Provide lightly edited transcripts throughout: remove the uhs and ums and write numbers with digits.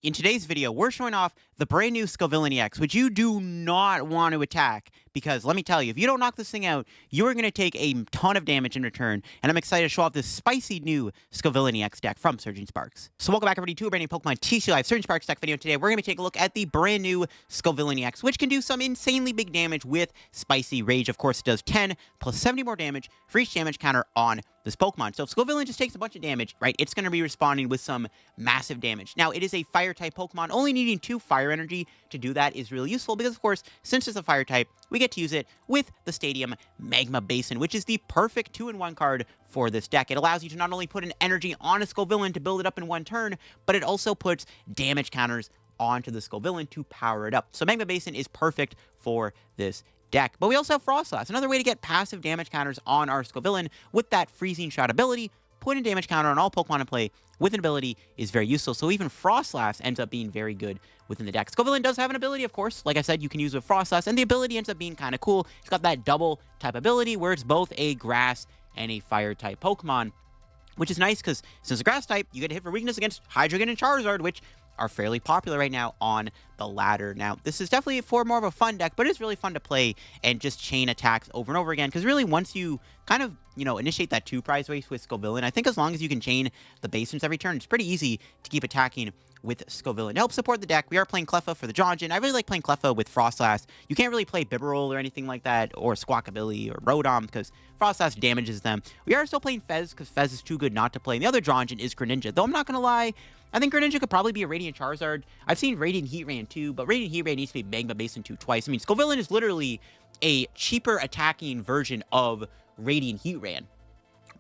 In today's video, we're showing off the brand new Scovillan EX, which you do not want to attack, because let me tell you, if you don't knock this thing out, you are going to take a ton of damage in return, and I'm excited to show off this spicy new Scovillan EX deck from Surging Sparks. So welcome back everybody to a brand new Pokemon TCG Live Surging Sparks deck video. Today, we're going to take a look at the brand new Scovillan EX, which can do some insanely big damage with Spicy Rage. Of course, it does 10 plus 70 more damage for each damage counter on this Pokemon. So if Scovillan just takes a bunch of damage, right, it's going to be responding with some massive damage. Now, it is a Fire-type Pokemon. Only needing 2 Fire Energy to do that is really useful because, of course, since it's a Fire-type, we get to use it with the Stadium Magma Basin, which is the perfect 2-in-1 card for this deck. It allows you to not only put an energy on a Scovillan to build it up in one turn, but it also puts damage counters onto the Scovillan to power it up. So Magma Basin is perfect for this deck. But we also have Froslass, another way to get passive damage counters on our Scovillan with that Freezing Shot ability. Putting damage counter on all Pokemon in play with an ability is very useful, so even Froslass ends up being very good within the deck. Scovillan does have an ability, of course, like I said, you can use with Froslass, and the ability ends up being kind of cool. It's got that double type ability where it's both a grass and a fire type Pokemon, which is nice because since a grass type, you get a hit for weakness against Hydreigon and Charizard, which are fairly popular right now on the ladder. Now, this is definitely for more of a fun deck, but it's really fun to play and just chain attacks over and over again, because really once you kind of, initiate that 2 prize race with Scovillan, I think as long as you can chain the basins every turn, it's pretty easy to keep attacking with Scovillan. To help support the deck, we are playing Cleffa for the Jonjon. I really like playing Cleffa with Froslass. You can't really play Bibarel or anything like that, or Squawkabilly or Rodom, because Froslass damages them. We are still playing Fez, because Fez is too good not to play. And the other Jonjon is Greninja, though I'm not going to lie, I think Greninja could probably be a Radiant Charizard. I've seen Radiant Heatran too, but Radiant Heatran needs to be Magma Basin 2 twice. I mean, Scovillan is literally a cheaper attacking version of Radiant Heatran.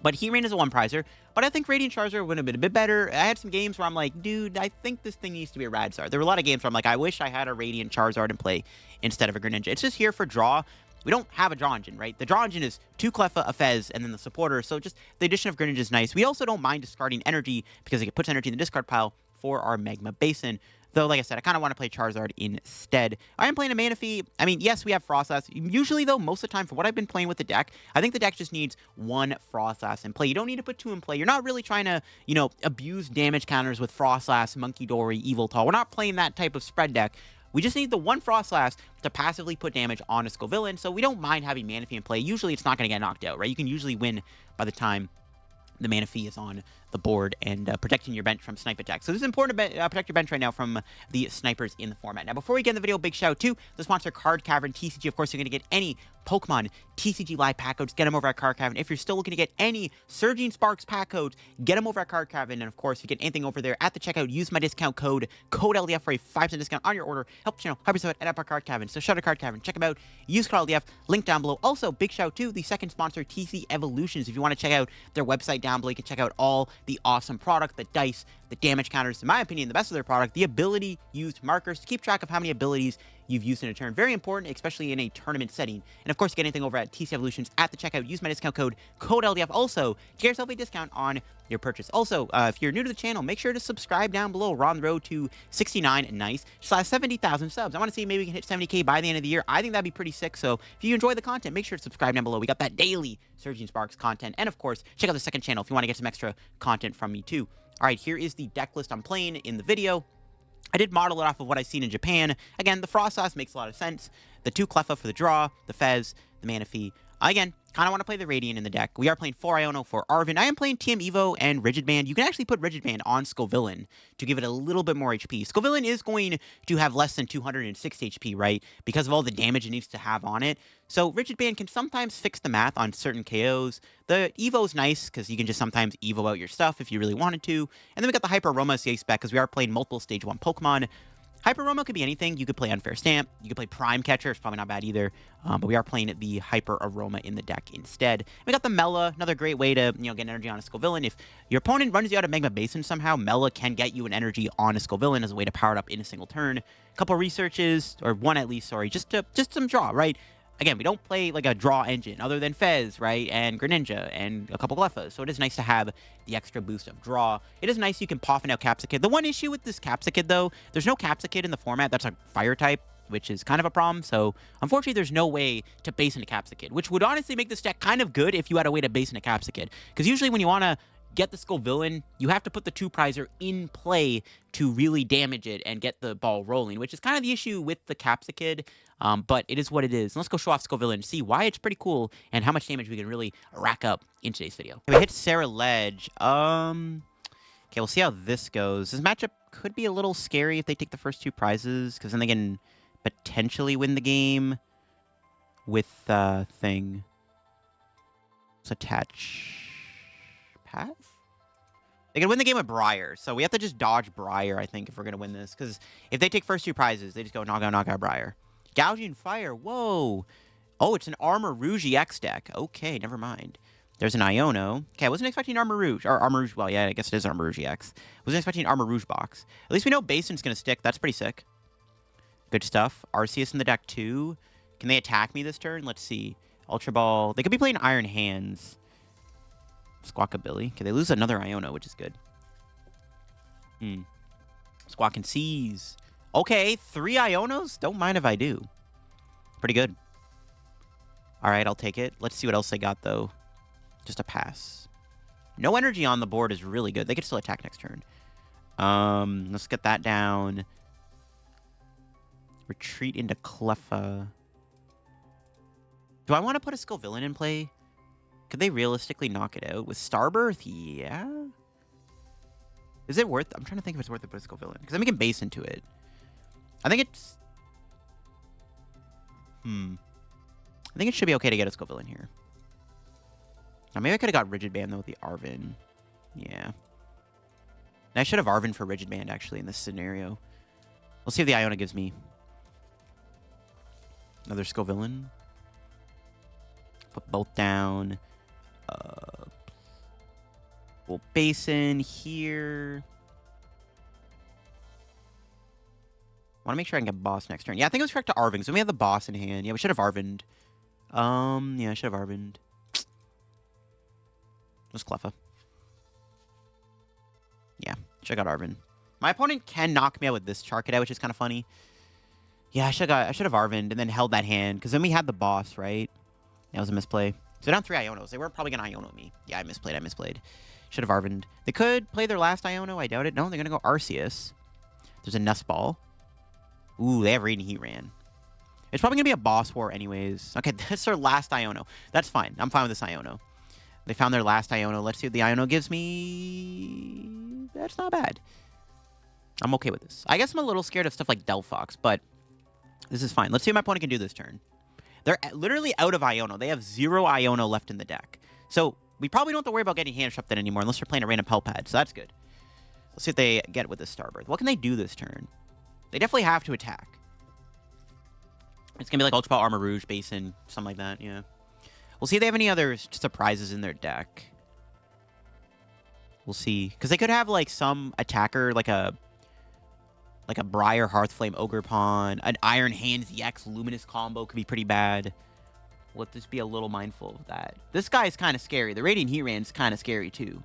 But Heatran is a 1-prizer, but I think Radiant Charizard would have been a bit better. I had some games where I'm like, dude, I think this thing needs to be a Radstar. There were a lot of games where I'm like, I wish I had a Radiant Charizard in play instead of a Greninja. It's just here for draw. We don't have a Jonjon, right? The Jonjon is 2 Cleffa, a Fez, and then the supporter, so just the addition of Greninja is nice. We also don't mind discarding energy because it puts energy in the discard pile for our Magma Basin. Though, like I said, I kind of want to play Charizard instead. I am playing a Manaphy. I mean, yes, we have Froslass. Usually, though, most of the time, for what I've been playing with the deck, I think the deck just needs 1 Froslass in play. You don't need to put 2 in play. You're not really trying to, abuse damage counters with Froslass, Monkey Dory, Yveltal. We're not playing that type of spread deck. We just need the 1 Froslass to passively put damage on a Scovillan, so we don't mind having Manaphy in play. Usually, it's not going to get knocked out, right? You can usually win by the time the Manaphy is on the board and protecting your bench from snipe attacks. So this is important to protect your bench right now from the snipers in the format. Now, before we get in the video, big shout out to the sponsor, Card Cavern TCG. Of course, you're going to get any Pokemon TCG Live pack codes, get them over at Card Cavern. If you're still looking to get any Surging Sparks pack codes, get them over at Card Cavern. And of course, if you get anything over there at the checkout, use my discount code LDF for a 5% discount on your order. Help the channel, help yourself at our Card Cavern. So shout out to Card Cavern, check them out, use code LDF, link down below. Also, big shout out to the second sponsor, TC Evolutions. If you want to check out their website down below, you can check out all the awesome products, the dice, the damage counters, in my opinion, the best of their product, the ability used markers to keep track of how many abilities you've used in a turn. Very important, especially in a tournament setting. And of course, get anything over at TC Evolutions at the checkout. Use my discount code LDF also to get yourself a discount on your purchase. Also, if you're new to the channel, make sure to subscribe down below. We're on the road to 69 nice / 70,000 subs. I want to see maybe we can hit 70K by the end of the year. I think that'd be pretty sick. So if you enjoy the content, make sure to subscribe down below. We got that daily Surging Sparks content. And of course, check out the second channel if you want to get some extra content from me too. All right, here is the deck list I'm playing in the video. I did model it off of what I've seen in Japan. Again, the Froslass makes a lot of sense. The 2 Cleffa for the draw, the Fez, the Manaphy. Again, kind of want to play the Radiant in the deck. We are playing 4 Iono for Arven. I am playing TM Evo and Rigid Band. You can actually put Rigid Band on Scovillan to give it a little bit more HP. Scovillan is going to have less than 260 HP, right? Because of all the damage it needs to have on it. So Rigid Band can sometimes fix the math on certain KOs. The Evo is nice because you can just sometimes Evo out your stuff if you really wanted to. And then we got the Hyper Aroma SVI spec because we are playing multiple Stage 1 Pokemon. Hyper Aroma could be anything. You could play Unfair Stamp. You could play Prime Catcher. It's probably not bad either. But we are playing the Hyper Aroma in the deck instead. We got the Mela, another great way to get energy on a Scovillan. If your opponent runs you out of Magma Basin somehow, Mela can get you an energy on a Scovillan as a way to power it up in a single turn. A couple researches, or one at least, sorry, just some draw, right? Again, we don't play like a draw engine other than Fez, right, and Greninja, and a couple Cleffas, so it is nice to have the extra boost of draw. It is nice you can Poffin out Capsakid. The one issue with this Capsakid, though, there's no Capsakid in the format that's a fire type, which is kind of a problem, so unfortunately there's no way to base into Capsakid, which would honestly make this deck kind of good if you had a way to base into Capsakid, because usually when you want to get the Scovillan, you have to put the 2-prizer in play to really damage it and get the ball rolling, which is kind of the issue with the Capsakid, but it is what it is. Let's go show off Scovillan and see why it's pretty cool and how much damage we can really rack up in today's video. We hit Sarah Ledge. Okay, we'll see how this goes. This matchup could be a little scary if they take the first 2 prizes, because then they can potentially win the game with thing. Let's attach PAF? They can win the game with Briar, so we have to just dodge Briar, I think, if we're going to win this. Because if they take first 2 prizes, they just go knock out Briar. Gouging Fire, whoa! Oh, it's an Armorouge EX deck. Okay, never mind. There's an Iono. Okay, I wasn't expecting Armorouge. Or Armorouge, well, yeah, I guess it is Armorouge EX. Wasn't expecting Armorouge box. At least we know Basin's going to stick. That's pretty sick. Good stuff. Arceus in the deck, too. Can they attack me this turn? Let's see. Ultra Ball. They could be playing Iron Hands. Squawkabilly. Okay, they lose another Iono, which is good. Squawk and Seize. Okay, 3 Ionos? Don't mind if I do. Pretty good. All right, I'll take it. Let's see what else they got, though. Just a pass. No energy on the board is really good. They could still attack next turn. Let's get that down. Retreat into Cleffa. Do I want to put a Scovillan in play? Could they realistically knock it out? With Starbirth? Yeah. Is it worth... I'm trying to think if it's worth it to put a Scovillan. Because then we can base into it. I think it's... I think it should be okay to get a Scovillan here. Now, maybe I could have got Rigid Band, though, with the Arven. Yeah. And I should have Arven for Rigid Band, actually, in this scenario. We'll see if the Iono gives me another Scovillan. Put both down. We'll Basin here. Want to make sure I can get boss next turn. Yeah, I think it was correct to Arven. So we have the boss in hand. Yeah, we should have Arvened. Yeah, I should have Arvened. Just Cleffa. Yeah, should have got Arven. My opponent can knock me out with this Charcadet, which is kind of funny. Yeah, I should have Arvened and then held that hand, because then we had the boss, right? That was a misplay. So down 3 Ionos. They weren't probably going to Iono me. Yeah, I misplayed. Should have Arvened. They could play their last Iono. I doubt it. No, they're going to go Arceus. There's a Nest Ball. Ooh, they have Radiant Heatran. It's probably going to be a boss war anyways. Okay, that's their last Iono. That's fine. I'm fine with this Iono. They found their last Iono. Let's see what the Iono gives me. That's not bad. I'm okay with this. I guess I'm a little scared of stuff like Delphox, but this is fine. Let's see what my opponent can do this turn. They're literally out of Iono. They have 0 Iono left in the deck. So we probably don't have to worry about getting hand disrupted anymore unless they're playing a random Pel Pad. So that's good. Let's see if they get with this Starbirth. What can they do this turn? They definitely have to attack. It's going to be like Ultra Ball, Armorouge, Basin, something like that. Yeah. We'll see if they have any other surprises in their deck. We'll see. Because they could have like some attacker, like a Briar, Hearthflame, Ogerpon, an Iron Hands EX Luminous combo could be pretty bad. We'll just be a little mindful of that. This guy is kind of scary. The Radiant Heatran's kind of scary too.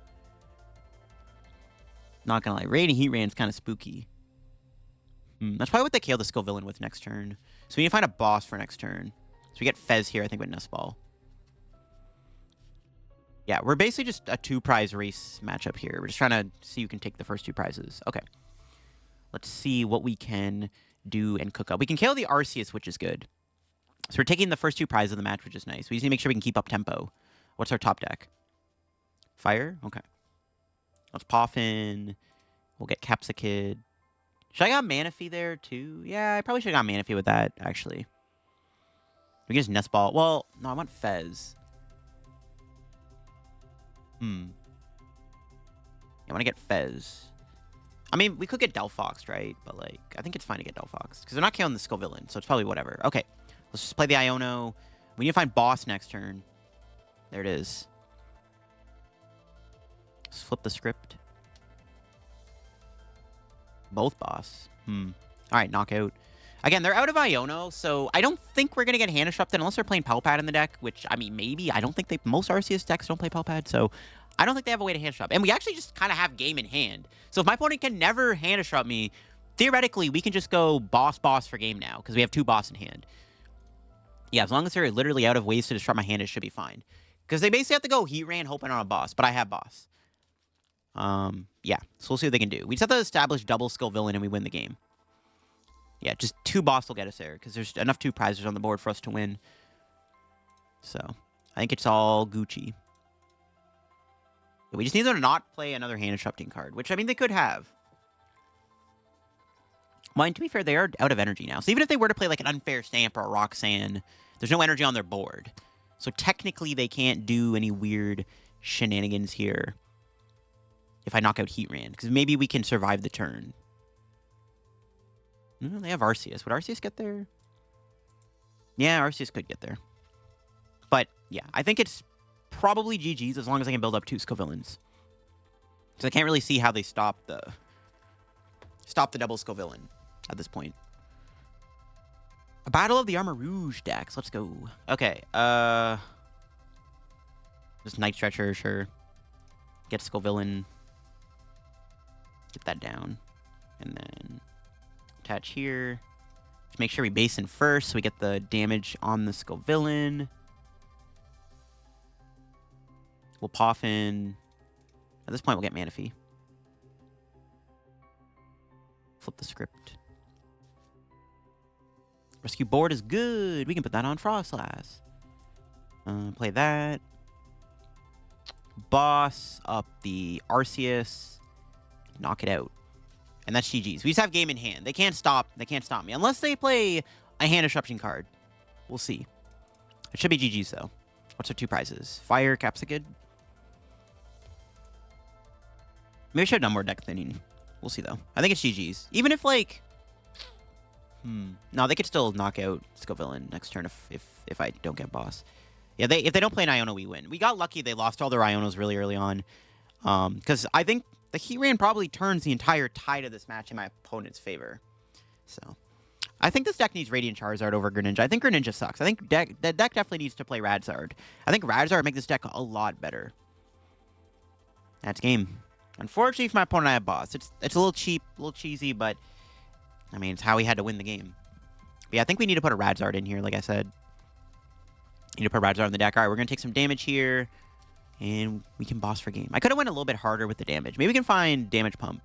Not gonna lie, Radiant Heatran's kind of spooky. That's probably what they kill the Scovillan with next turn. So we need to find a boss for next turn. So we get Fez here, I think, with Nest Ball. Yeah, we're basically just a 2-prize race matchup here. We're just trying to see who can take the first 2 prizes. Okay. Let's see what we can do and cook up. We can kill the Arceus, which is good. So we're taking the first 2 prizes of the match, which is nice. We just need to make sure we can keep up tempo. What's our top deck? Fire? Okay. Let's Poffin. We'll get Capsakid. Should I got Manaphy there, too? Yeah, I probably should have got Manaphy with that, actually. We can just Nest Ball. Well, no, I want Fez. I want to get Fez. I mean, we could get Delphox, right? But, like, I think it's fine to get Delphox. Because they're not killing the Scovillan, so it's probably whatever. Okay, let's just play the Iono. We need to find boss next turn. There it is. Let's flip the script. Both boss. All right, knockout. Again, they're out of Iono, so I don't think we're going to get hand disrupted unless they're playing Pel Pad in the deck, which, I mean, maybe. I don't think most Arceus decks don't play Pel Pad, so I don't think they have a way to hand disrupt. And we actually just kind of have game in hand. So if my opponent can never hand disrupt me, theoretically, we can just go boss for game now, because we have 2 boss in hand. Yeah, as long as they're literally out of ways to disrupt my hand, it should be fine. Because they basically have to go Heatran hoping on a boss, but I have boss. Yeah, so we'll see what they can do. We just have to establish double Scovillain and we win the game. Yeah, just 2 boss will get us there, because there's enough 2 prizes on the board for us to win. So, I think it's all Gucci. We just need them to not play another hand disrupting card, which, I mean, they could have. Well, and to be fair, they are out of energy now. So even if they were to play like an Unfair Stamp or a Roxanne, there's no energy on their board. So technically, they can't do any weird shenanigans here if I knock out Heatran, because maybe we can survive the turn. They have Arceus. Would Arceus get there? Yeah, Arceus could get there. But, yeah, I think it's probably GG's as long as I can build up 2 Scovillans. So I can't really see how they stop the double Scovillain at this point. A battle of the Armorouge decks. Let's go. Okay, just Night Stretcher, sure. Get Scovillain. Get that down. And then attach here. Just make sure we base in first so we get the damage on the Scovillain. We'll Poffin. At this point, we'll get Manaphy. Flip the script. Rescue Board is good. We can put that on Froslass. Play that. Boss up the Arceus. Knock it out. And that's GG's. We just have game in hand. They can't stop me. Unless they play a hand disruption card. We'll see. It should be GG's, though. What's our 2 prizes? Fire, Capsakid. Maybe I should have done more deck thinning. We'll see, though. I think it's GG's. Even if, like... No, they could still knock out Scovillain next turn if I don't get boss. Yeah, if they don't play an Iono, we win. We got lucky they lost all their Ionos really early on. Because I think the Heatran probably turns the entire tide of this match in my opponent's favor. So, I think this deck needs Radiant Charizard over Greninja. I think Greninja sucks. I think the deck definitely needs to play Radzard. I think Radzard would make this deck a lot better. That's game. Unfortunately for my opponent, I have boss. It's a little cheap, a little cheesy, but I mean, it's how he had to win the game. But yeah, I think we need to put a Radzard in here, like I said. Need to put Radzard in the deck. All right, we're going to take some damage here, and we can boss for game. I could have went a little bit harder with the damage. Maybe we can find Damage Pump.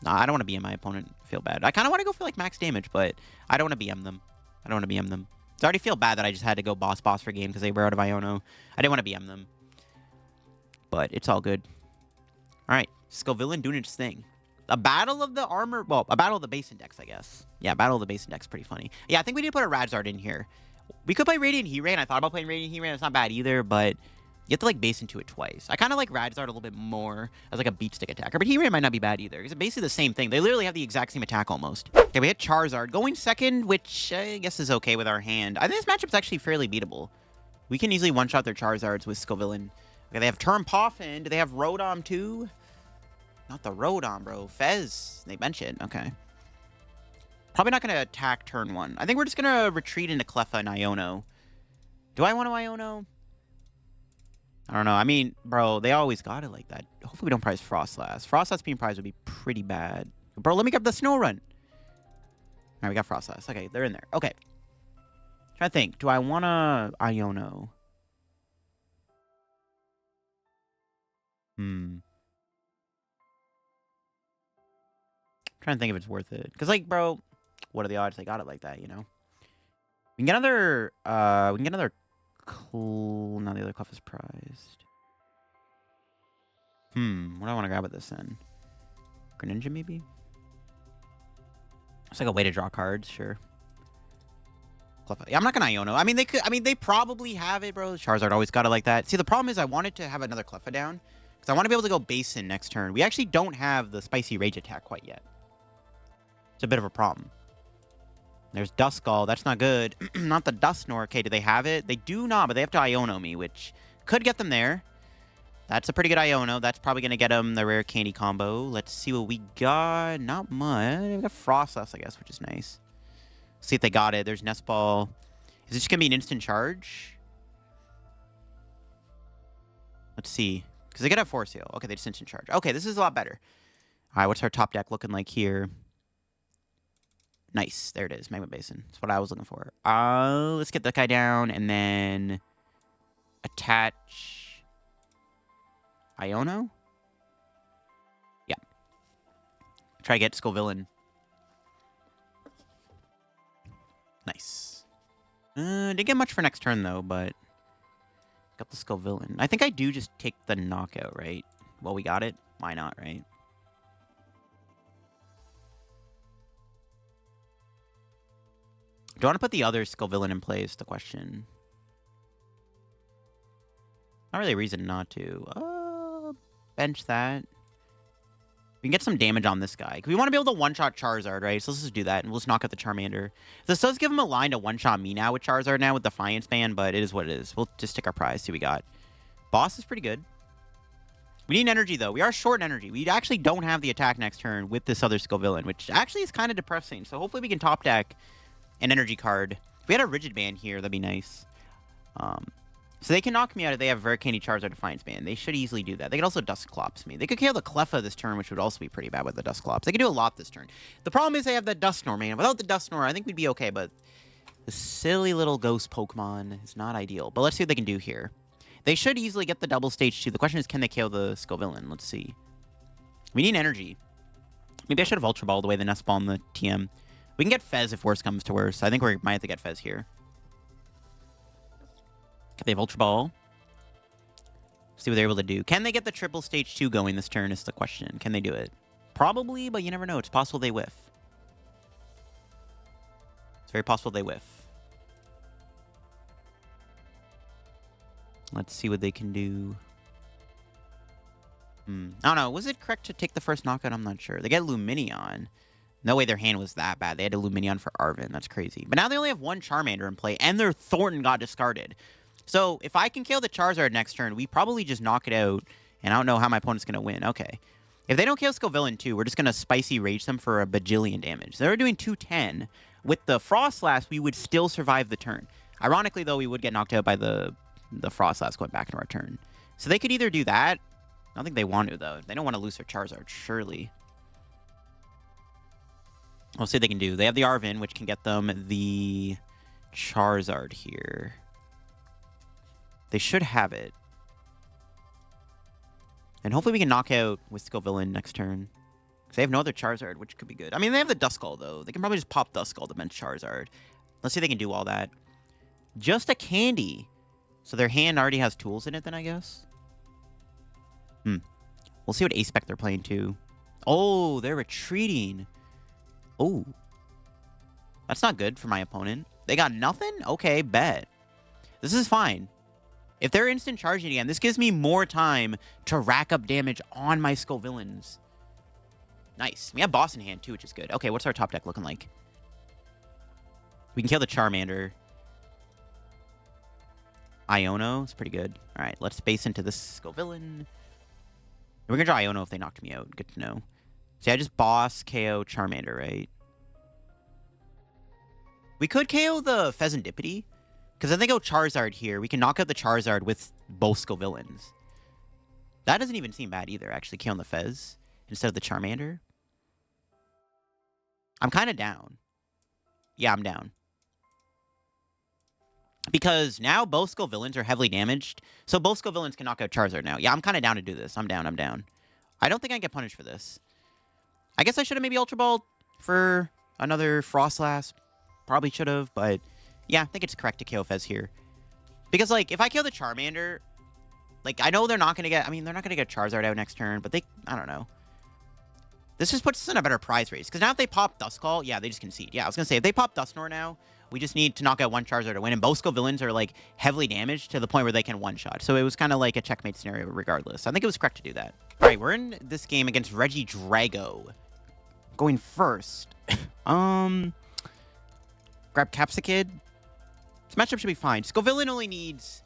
No, I don't want to BM my opponent. Feel bad. I kind of want to go for like max damage, but I don't want to BM them. I don't want to BM them. I already feel bad that I just had to go boss for game because they were out of Iono. I didn't want to BM them. But it's all good. All right, Scovillain doing its thing. A battle of the armor... Well, a battle of the base index, I guess. Yeah, battle of the base index, pretty funny. Yeah, I think we need to put a Radzard in here. We could play Radiant Heatran. I thought about playing Radiant Heatran. It's not bad either, but you have to, like, base into it twice. I kind of like Radzard a little bit more as, like, a beat stick attacker, but Heatran might not be bad either. It's basically the same thing. They literally have the exact same attack almost. Okay, we hit Charizard. Going second, which I guess is okay with our hand. I think this matchup's actually fairly beatable. We can easily one-shot their Charizards with Scovillain. Okay, they have Turn Poffin. Do they have Rotom, too? Not the Rotom, bro. Fez. They bench it. Okay. Probably not going to attack turn 1. I think we're just going to retreat into Cleffa and Iono. Do I want to Iono? I don't know. I mean, bro, they always got it like that. Hopefully we don't prize Froslass. Froslass being prized would be pretty bad. Bro, let me grab the Snorunt. All right, we got Froslass. Okay, they're in there. Okay. Trying to think. Do I want to Iono? Trying to think if it's worth it. Because, like, bro, what are the odds they got it like that, you know? We can get another, cool... No, the other Clef is prized. What do I want to grab with this, then? Greninja, maybe? It's like a way to draw cards, sure. Clef. Yeah, I'm not going to Iono. I mean, they could... I mean, they probably have it, bro. Charizard always got it like that. See, the problem is I wanted to have another Cleffa down. Because I want to be able to go Basin next turn. We actually don't have the Spicy Rage attack quite yet. It's a bit of a problem. There's Duskull. That's not good. Not the Dusknoir. Okay, do they have it? They do not, but they have to Iono me, which could get them there. That's a pretty good Iono. That's probably going to get them the rare candy combo. Let's see what we got. Not much. We got Froslass, I guess, which is nice. See if they got it. There's Nest Ball. Is this going to be an instant charge? Let's see. Because they got a Force Seal. Okay, they just instant charge. Okay, this is a lot better. All right, what's our top deck looking like here? Nice. There it is. Magma Basin. That's what I was looking for. Let's get that guy down and then attach Iono. Try to get Scovillan. Nice. Didn't get much for next turn, though, but... Got the Scovillan. I think I do just take the knockout, right? Well, we got it. Why not, right? Do I want to put the other Scovillan in play is the question. Not really a reason not to. Bench that. We can get some damage on this guy. We want to be able to one-shot Charizard, right? So let's just do that, and we'll just knock out the Charmander. This does give him a line to one-shot me now with Charizard now with Defiance Band, but it is what it is. We'll just take our prize, see what we got. Boss is pretty good. We need energy, though. We are short in energy. We actually don't have the attack next turn with this other Scovillan, which actually is kind of depressing. So hopefully we can top deck an energy card. If we had a Rigid Band here, that'd be nice. So they can knock me out if they have Very Candy Charizard Defiance Band. They should easily do that. They could also Dusclops me. They could kill the Cleffa this turn, which would also be pretty bad with the Dusclops. They could do a lot this turn. The problem is they have the Dusknoir, man. Without the Dusknoir, I think we'd be okay, but the silly little ghost Pokemon is not ideal. But let's see what they can do here. They should easily get the double stage 2. The question is, can they kill the Scovillan? Let's see. We need energy. Maybe I should have Ultra Ball the way the Nest Ball and the TM. We can get Fez if worse comes to worse. I think we might have to get Fez here. They have Ultra Ball. See what they're able to do. Can they get the triple stage 2 going this turn is the question. Can they do it? Probably, but you never know. It's possible they whiff. It's very possible they whiff. Let's see what they can do. I don't know. Was it correct to take the first knockout? I'm not sure. They get Lumineon. No way their hand was that bad. They had a Lumineon for Arven. That's crazy. But now they only have one Charmander in play, and their Thornton got discarded. So if I can kill the Charizard next turn, we probably just knock it out, and I don't know how my opponent's going to win. Okay. If they don't kill Scovillan too, we're just going to Spicy Rage them for a bajillion damage. They're doing 210. With the Froslass, we would still survive the turn. Ironically, though, we would get knocked out by the Froslass going back into our turn. So they could either do that. I don't think they want to, though. They don't want to lose their Charizard, surely. We'll see what they can do. They have the Arven, which can get them the Charizard here. They should have it. And hopefully we can knock out with Scovillan next turn. Because they have no other Charizard, which could be good. I mean, they have the Duskull, though. They can probably just pop Duskull to bench Charizard. Let's see if they can do all that. Just a candy. So their hand already has tools in it, then, I guess? We'll see what A-Spec they're playing, too. Oh, they're retreating. Oh. That's not good for my opponent. They got nothing? Okay, bet. This is fine. If they're instant charging again, this gives me more time to rack up damage on my Scovillans. Nice. We have Boss in hand, too, which is good. Okay, what's our top deck looking like? We can kill the Charmander. Iono is pretty good. All right, let's base into this Scovillan. We're going to draw Iono if they knocked me out. Good to know. See, I just Boss, KO, Charmander, right? We could KO the Fezandipiti. Because if they go Charizard here, we can knock out the Charizard with both Scovillans. That doesn't even seem bad either, actually, killing the Fez instead of the Charmander. I'm kind of down. Yeah, I'm down. Because now both Scovillans are heavily damaged, so both Scovillans can knock out Charizard now. Yeah, I'm kind of down to do this. I'm down. I don't think I get punished for this. I guess I should have maybe Ultra Balled for another Froslass. Probably should have, but... yeah, I think it's correct to KO Fez here. Because, like, if I kill the Charmander, like, I know they're not going to get... I mean, they're not going to get Charizard out next turn, but they... I don't know. This just puts us in a better prize race. Because now if they pop Duskull, yeah, they just concede. Yeah, I was going to say, if they pop Dusknoir now, we just need to knock out one Charizard to win. And both Scovillans are, like, heavily damaged to the point where they can one-shot. So it was kind of like a checkmate scenario regardless. I think it was correct to do that. All right, we're in this game against Regidrago. Going first. Grab Capsakid. This matchup should be fine. Scovillan only needs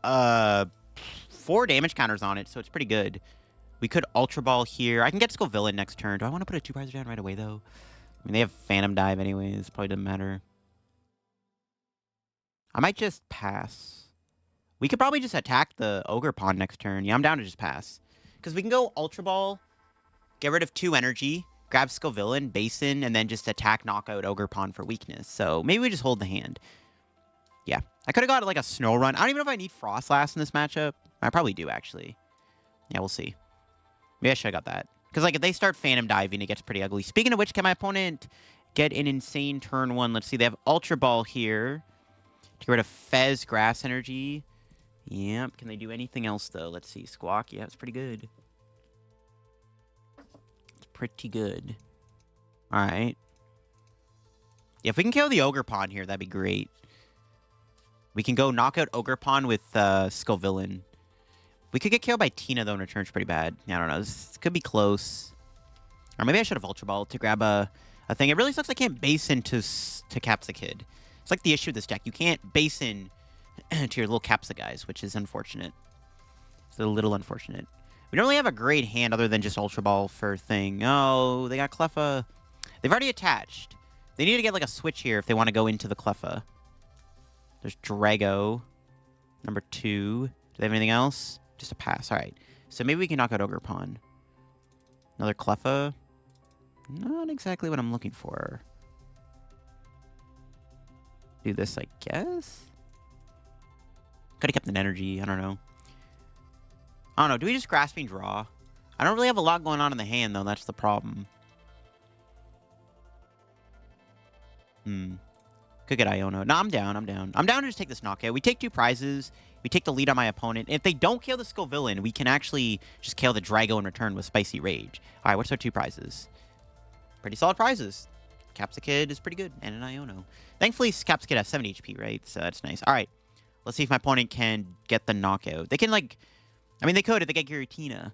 4 damage counters on it, so it's pretty good. We could Ultra Ball here. I can get Scovillan next turn. Do I want to put a 2-prizer down right away, though? I mean, they have Phantom Dive anyways. Probably doesn't matter. I might just pass. We could probably just attack the Ogre Pond next turn. Yeah, I'm down to just pass. Because we can go Ultra Ball, get rid of 2 energy, grab Scovillan, Basin, and then just attack, knockout Ogre Pond for weakness. So maybe we just hold the hand. Yeah. I could have got like a Snorunt. I don't even know if I need Froslass in this matchup. I probably do, actually. Yeah, we'll see. Maybe I should have got that. Because, like, if they start Phantom Diving, it gets pretty ugly. Speaking of which, can my opponent get an insane turn 1? Let's see. They have Ultra Ball here to get rid of Fez Grass Energy. Yep. Can they do anything else, though? Let's see. Squawk. Yeah, it's pretty good. It's pretty good. All right. Yeah, if we can kill the Ogerpon here, that'd be great. We can go knock out Ogerpon with Scovillan. We could get killed by Tina, though, in return. It's pretty bad. I don't know. This could be close. Or maybe I should have Ultra Ball to grab a thing. It really sucks I can't base into Capsakid. It's like the issue with this deck. You can't base in to your little Capsa guys, which is unfortunate. It's a little unfortunate. We don't really have a great hand other than just Ultra Ball for thing. Oh, they got Cleffa. They've already attached. They need to get like a switch here if they want to go into the Cleffa. There's Drago. Number 2. Do they have anything else? Just a pass. All right. So maybe we can knock out Ogerpon. Another Cleffa. Not exactly what I'm looking for. Do this, I guess? Could have kept an energy. I don't know. I don't know. Do we just Grasping Draw? I don't really have a lot going on in the hand, though. That's the problem. Could get Iono. No, I'm down. I'm down. I'm down to just take this knockout. We take 2 prizes. We take the lead on my opponent. If they don't kill the Scovillain, we can actually just kill the Drago in return with Spicy Rage. All right, what's our 2 prizes? Pretty solid prizes. Capsakid is pretty good, and an Iono. Thankfully, Capsakid has 70 HP, right? So that's nice. All right, let's see if my opponent can get the knockout. They can, like... I mean, they could if they get Giratina.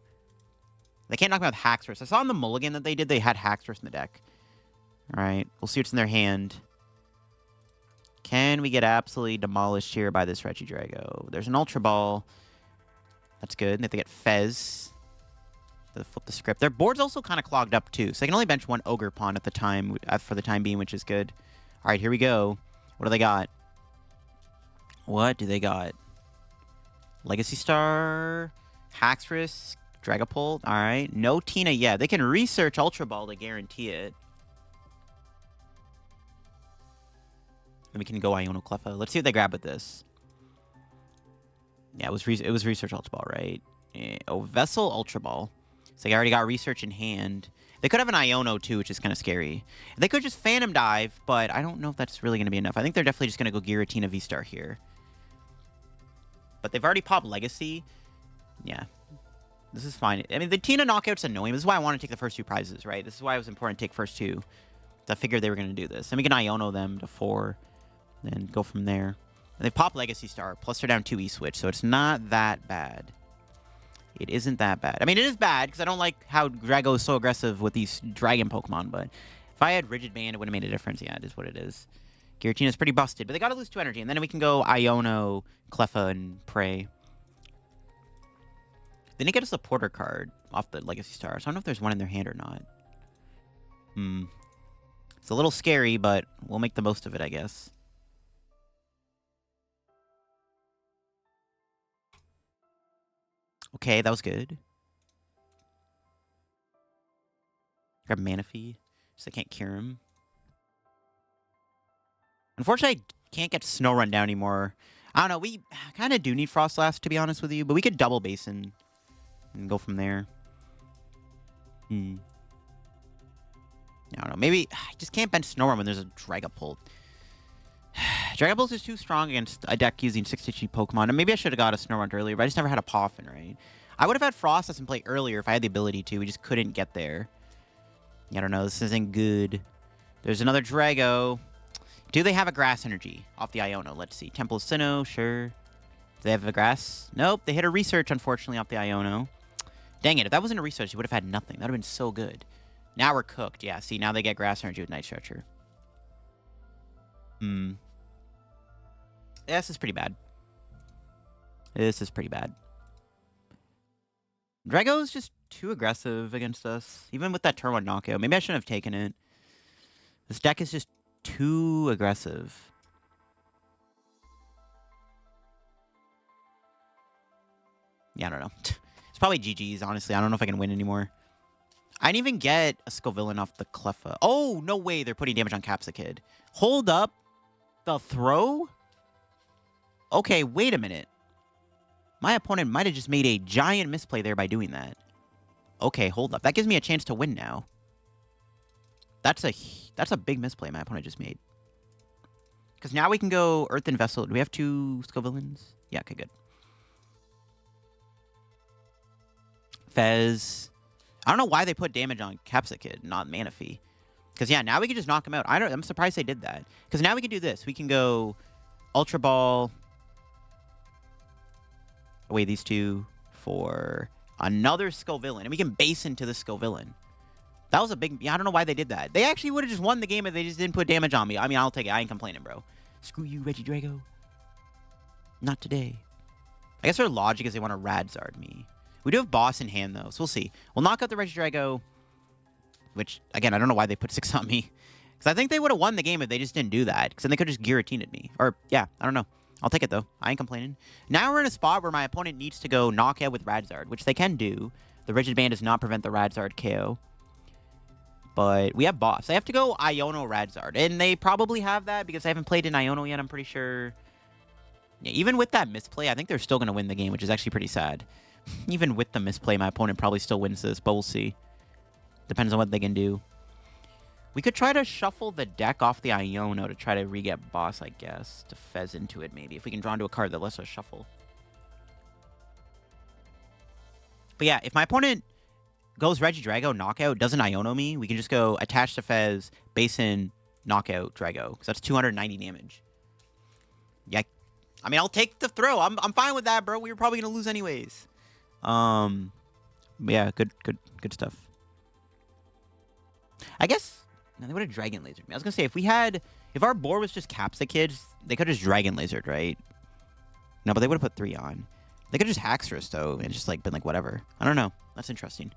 They can't knock me out with Haxorus. I saw in the mulligan that they did, they had Haxorus in the deck. All right, we'll see what's in their hand. Can we get absolutely demolished here by this Regidrago? There's an Ultra Ball. That's good. And if they get Fez, they flip the script. Their board's also kind of clogged up, too. So they can only bench 1 Ogerpon at the time, for the time being, which is good. All right, here we go. What do they got? What do they got? Legacy Star, Haxorus, Dragapult. All right. No Tina yet. They can research Ultra Ball to guarantee it. Then we can go Iono Cleffa. Let's see what they grab with this. Yeah, it was Research Ultra Ball, right? Yeah. Oh, Vessel Ultra Ball. So they already got Research in hand. They could have an Iono, too, which is kind of scary. They could just Phantom Dive, but I don't know if that's really going to be enough. I think they're definitely just going to go Giratina V-Star here. But they've already popped Legacy. Yeah. This is fine. I mean, the Tina knockout's annoying. This is why I want to take the first 2 prizes, right? This is why it was important to take first 2. So I figured they were going to do this. And we can Iono them to 4. Then go from there. And they pop Legacy Star, plus they're down 2 E-Switch, so it's not that bad. It isn't that bad. I mean, it is bad, because I don't like how Drago is so aggressive with these Dragon Pokemon, but if I had Rigid Band, it would have made a difference. Yeah, it is what it is. Giratina's pretty busted, but they got to lose 2 energy, and then we can go Iono, Cleffa, and Prey. They didn't get a supporter card off the Legacy Star, so I don't know if there's one in their hand or not. It's a little scary, but we'll make the most of it, I guess. Okay, that was good. Grab Manaphy, so I can't cure him. Unfortunately, I can't get Snorunt down anymore. I don't know, we kind of do need Froslass, to be honest with you, but we could double Basin and go from there. I don't know, maybe I just can't bench Snorunt when there's a Dragapult. Dragapult is too strong against a deck using 6-HP Pokemon. And maybe I should have got a Snorunt earlier, but I just never had a Poffin, right? I would have had Froslass in play earlier if I had the ability to. We just couldn't get there. I don't know. This isn't good. There's another Drago. Do they have a Grass Energy off the Iono? Let's see. Temple of Sinnoh, sure. Do they have a Grass? Nope. They hit a Research, unfortunately, off the Iono. Dang it. If that wasn't a Research, you would have had nothing. That would have been so good. Now we're cooked. Yeah, see, now they get Grass Energy with Night Stretcher. Yeah, this is pretty bad. This is pretty bad. Drago is just too aggressive against us. Even with that turn 1 knockout. Maybe I shouldn't have taken it. This deck is just too aggressive. Yeah, I don't know. It's probably GG's, honestly. I don't know if I can win anymore. I didn't even get a Scovillain off the Cleffa. Oh, no way. They're putting damage on Capsakid. Hold up. The throw? Okay, wait a minute. My opponent might have just made a giant misplay there by doing that. Okay, hold up. That gives me a chance to win now. That's a big misplay my opponent just made. Because now we can go Earthen Vessel. Do we have 2 Scovillans? Yeah, okay, good. Fez. I don't know why they put damage on Capsakid, not Manaphy. Because, yeah, now we can just knock him out. I'm surprised they did that. Because now we can do this. We can go Ultra Ball. Away these 2 for another Scovillan. And we can base into the Scovillan. That was a big... Yeah, I don't know why they did that. They actually would have just won the game if they just didn't put damage on me. I mean, I'll take it. I ain't complaining, bro. Screw you, Regidrago. Not today. I guess their logic is they want to Radzard me. We do have boss in hand, though, so we'll see. We'll knock out the Regidrago, which, again, I don't know why they put 6 on me. Because I think they would have won the game if they just didn't do that. Because then they could just guillotined me. Or, yeah, I don't know. I'll take it, though. I ain't complaining. Now we're in a spot where my opponent needs to go knockout with Radzard, which they can do. The Rigid Band does not prevent the Radzard KO. But we have boss. They have to go Iono Radzard. And they probably have that because I haven't played in Iono yet, I'm pretty sure. Yeah, even with that misplay, I think they're still going to win the game, which is actually pretty sad. Even with the misplay, my opponent probably still wins this, but we'll see. Depends on what they can do. We could try to shuffle the deck off the Iono to try to re-get boss, I guess. To Fez into it, maybe. If we can draw into a card that lets us shuffle. But yeah, if my opponent goes Regidrago, knockout, doesn't Iono me, we can just go attach to Fez, base in, knockout, Drago. Because that's 290 damage. Yeah. I mean, I'll take the throw. I'm fine with that, bro. We were probably going to lose anyways. Yeah, good stuff. I guess no, they would have Dragon Lasered me. I was gonna say if our board was just Capsakid, they could have just Dragon Lasered, right? No, but they would have put 3 on. They could have just Haxorus though, and just like been like whatever. I don't know. That's interesting.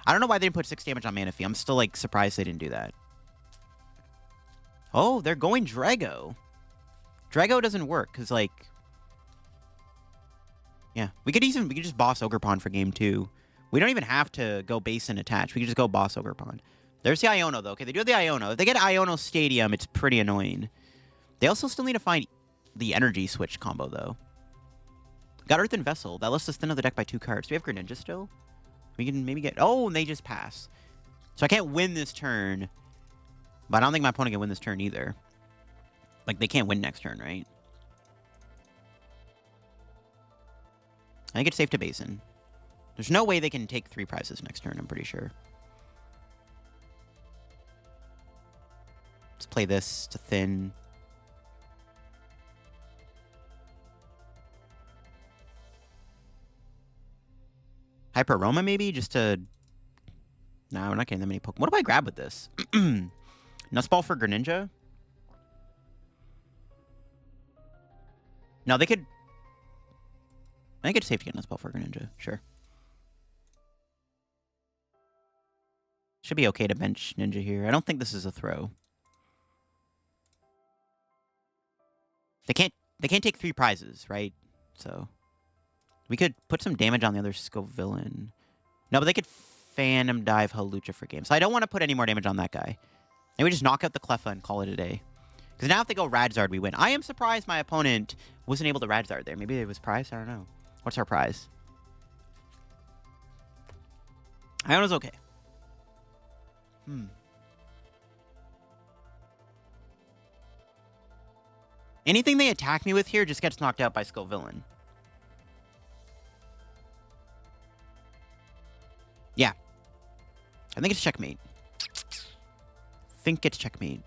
I don't know why they didn't put 6 damage on Manaphy. I'm still like surprised they didn't do that. Oh, they're going Drago. Drago doesn't work because like. Yeah, we could just boss Ogerpon for game 2. We don't even have to go base and attach. We could just go boss Ogerpon. There's the Iono, though. Okay, they do have the Iono. If they get Iono Stadium, it's pretty annoying. They also still need to find the energy switch combo, though. Got Earthen Vessel. That lets us thin out the deck by 2 cards. Do we have Greninja still? We can maybe get... Oh, and they just pass. So I can't win this turn. But I don't think my opponent can win this turn either. Like, they can't win next turn, right? I think it's safe to base in. There's no way they can take 3 prizes next turn, I'm pretty sure. Let's play this to thin. Hyper Aroma, maybe? Just to... No, we're not getting that many Pokemon. What do I grab with this? Nest Ball for Greninja? No, they could... I think it's safe to get Nest Ball for Greninja. Sure. Should be okay to bench Ninja here. I don't think this is a throw. They can't take 3 prizes, right? So we could put some damage on the other Scovillain. No, but they could Phantom Dive Hawlucha for game. So I don't want to put any more damage on that guy. And we just knock out the Cleffa and call it a day. Because now if they go Radzard, we win. I am surprised my opponent wasn't able to Radzard there. Maybe it was prize? I don't know. What's our prize? Iono's okay. Anything they attack me with here just gets knocked out by Scovillain. Yeah. I think it's checkmate. Think it's checkmate.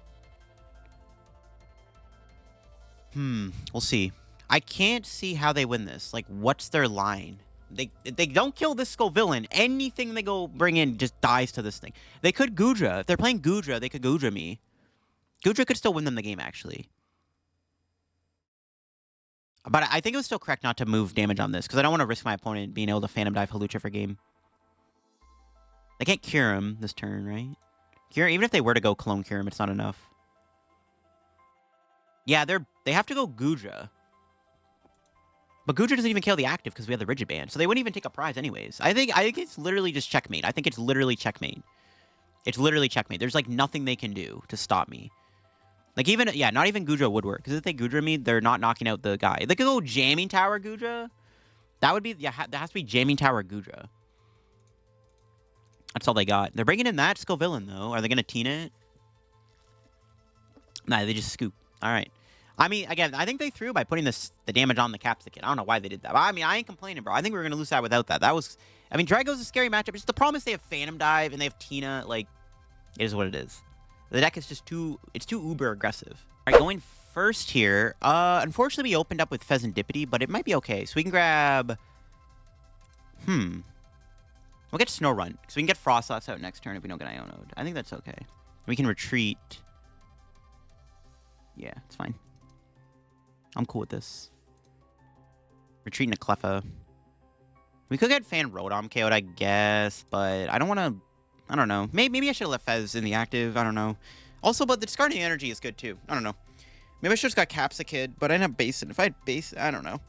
We'll see. I can't see how they win this. Like, what's their line? They don't kill this Scovillain. Anything they go bring in just dies to this thing. They could Goodra. If they're playing Goodra, they could Goodra me. Goodra could still win them the game, actually. But I think it was still correct not to move damage on this, because I don't want to risk my opponent being able to Phantom Dive Hawlucha for game. They can't cure him this turn, right? Cure, even if they were to go Clone Cure him, it's not enough. Yeah, they have to go Goodra. But Goodra doesn't even kill the active because we have the Rigid Band. So they wouldn't even take a prize anyways. I think it's literally just checkmate. I think it's literally checkmate. It's literally checkmate. There's like nothing they can do to stop me. Like even, yeah, not even Goodra would work. Because if they Goodra me, they're not knocking out the guy. They could go Jamming Tower Goodra. That would be, yeah, that has to be Jamming Tower Goodra. That's all they got. They're bringing in that Scovillain, though. Are they going to Tina it? Nah, they just scoop. All right. I mean, again, I think they threw by putting the damage on the Capsakid. I don't know why they did that. But, I mean, I ain't complaining, bro. I think we were going to lose that without that. That was... I mean, Drago's a scary matchup. Just the problem is they have Phantom Dive and they have Tina. Like, it is what it is. The deck is just too... It's too uber aggressive. All right, going first here. Unfortunately, we opened up with Fezandipiti, but it might be okay. So we can grab... We'll get Snorunt, because we can get Froslass out next turn if we don't get Iono'd. I think that's okay. We can retreat. Yeah, it's fine. I'm cool with this. Retreating to Cleffa. We could get Fan Rotom KO'd, I guess, but I don't want to... I don't know. Maybe I should have left Fez in the active. I don't know. Also, but the discarding energy is good, too. I don't know. Maybe I should have just got Capsakid, but I didn't have Basin. If I had Basin, I don't know.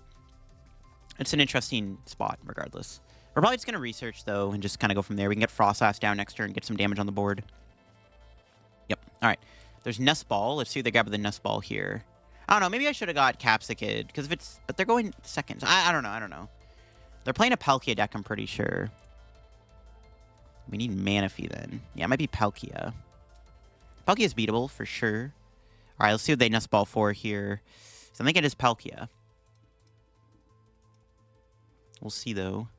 It's an interesting spot, regardless. We're probably just going to research, though, and just kind of go from there. We can get Froslass down next turn and get some damage on the board. Yep. All right. There's Nest Ball. Let's see what they grab with the Nest Ball here. I don't know. Maybe I should have got Capsakid, because if it's... But they're going second. I don't know. I don't know. They're playing a Palkia deck, I'm pretty sure. We need Manaphy, then. Yeah, it might be Palkia. Palkia is beatable, for sure. All right, let's see what they Nest Ball for here. So I think it is Palkia. We'll see, though.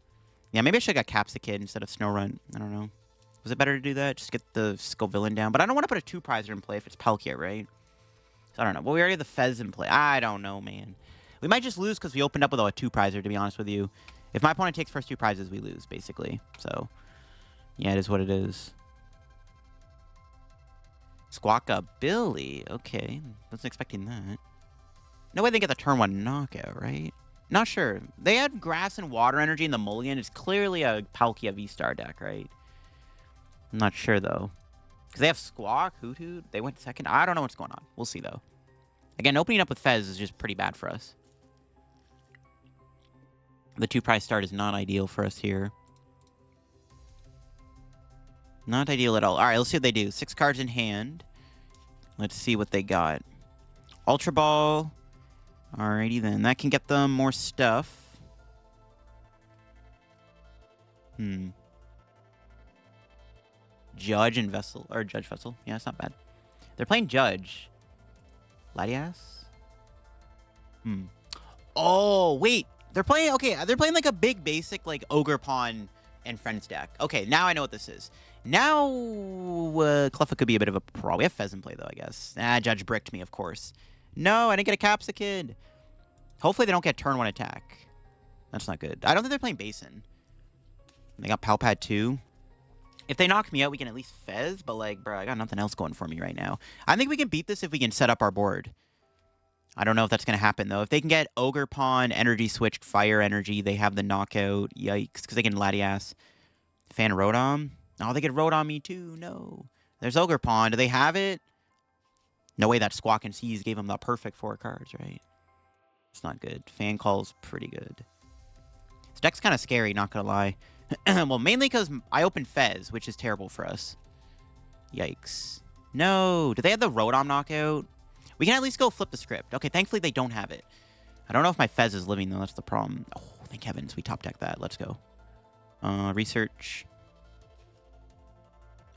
Yeah, maybe I should have got Capsakid instead of Snorunt. I don't know. Was it better to do that? Just get the Scovillain down. But I don't want to put a two-prizer in play if it's Palkia, right? So I don't know. Well, we already have the Fez in play. I don't know, man. We might just lose because we opened up with a two-prizer, to be honest with you. If my opponent takes first two prizes, we lose, basically. So, yeah, it is what it is. Squawkabilly. Okay. Wasn't expecting that. No way they get the turn one knockout, right? Not sure. They had grass and water energy in the mulligan. It's clearly a Palkia V-Star deck, right? I'm not sure, though. Because they have Squawk, Hoot Hoot. They went second. I don't know what's going on. We'll see, though. Again, opening up with Fez is just pretty bad for us. The two-prize start is not ideal for us here. Not ideal at all. All right, let's see what they do. 6 cards in hand. Let's see what they got. Ultra Ball. Alrighty then. That can get them more stuff. Judge and Vessel. Or Judge Vessel. Yeah, it's not bad. They're playing Judge. Latias? Oh, wait. They're playing... Okay, they're playing like a big basic like Ogre Pawn and Friends deck. Okay, now I know what this is. Now, Cleffa could be a bit of a pro. We have Fez in play, though, I guess. Judge bricked me, of course. No, I didn't get a Capsakid. Hopefully they don't get turn one attack. That's not good. I don't think they're playing Basin. They got Palpad too. If they knock me out, we can at least Fez. But, like, bro, I got nothing else going for me right now. I think we can beat this if we can set up our board. I don't know if that's going to happen, though. If they can get Ogre Pawn, Energy Switched, Fire Energy, they have the knockout. Yikes. Because they can Latias. Fan Rotom. Oh, they could Rotom me too. No. There's Ogre Pawn. Do they have it? No way that Squawk and Seize gave them the perfect 4 cards, right? It's not good. Fan Call's pretty good. This deck's kind of scary, not gonna lie. Well, mainly because I opened Fez, which is terrible for us. Yikes. No. Do they have the Rotom knockout? We can at least go flip the script. Okay, thankfully they don't have it. I don't know if my Fez is living, though. That's the problem. Oh, thank heavens. We top deck that. Let's go. Research.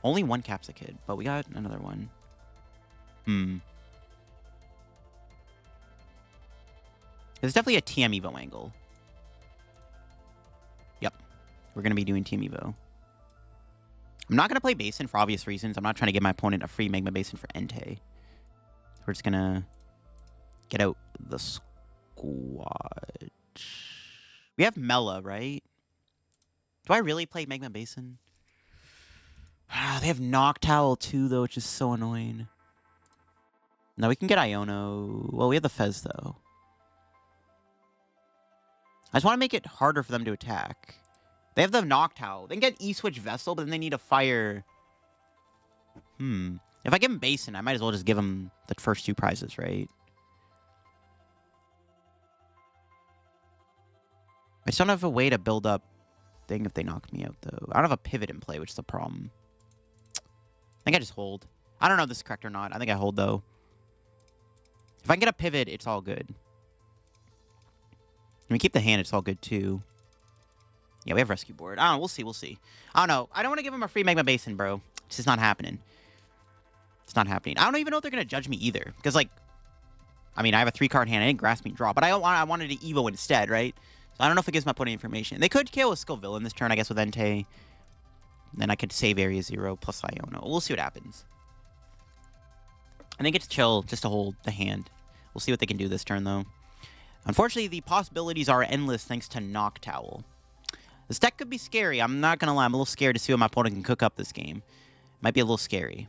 Only one Capsakid, but we got another one. There's definitely a TM Evo angle. Yep. We're going to be doing TM Evo. I'm not going to play Basin for obvious reasons. I'm not trying to give my opponent a free Magma Basin for Entei. We're just going to get out the squad. We have Mela, right? Do I really play Magma Basin? They have Noctowl too, though, which is so annoying. No, we can get Iono. Well, we have the Fez, though. I just want to make it harder for them to attack. They have the Noctowl. They can get E-Switch Vessel, but then they need a Fire. If I give them Basin, I might as well just give them the first 2 prizes, right? I just don't have a way to build up thing if they knock me out, though. I don't have a pivot in play, which is the problem. I think I just hold. I don't know if this is correct or not. I think I hold, though. If I can get a pivot, it's all good. And we keep the hand, it's all good, too. Yeah, we have Rescue Board. I don't know. We'll see. We'll see. I don't know. I don't want to give him a free Magma Basin, bro. It's just not happening. It's not happening. I don't even know if they're going to judge me either. Because, like, I mean, I have a 3-card hand. I didn't Grasping Draw. But I wanted to Evo instead, right? So I don't know if it gives my opponent information. They could KO a Scovillan this turn, I guess, with Entei. Then I could save Area 0 plus Iono. We'll see what happens. I think it's chill just to hold the hand. We'll see what they can do this turn, though. Unfortunately, the possibilities are endless thanks to Noctowl. This deck could be scary. I'm not going to lie. I'm a little scared to see what my opponent can cook up this game. Might be a little scary.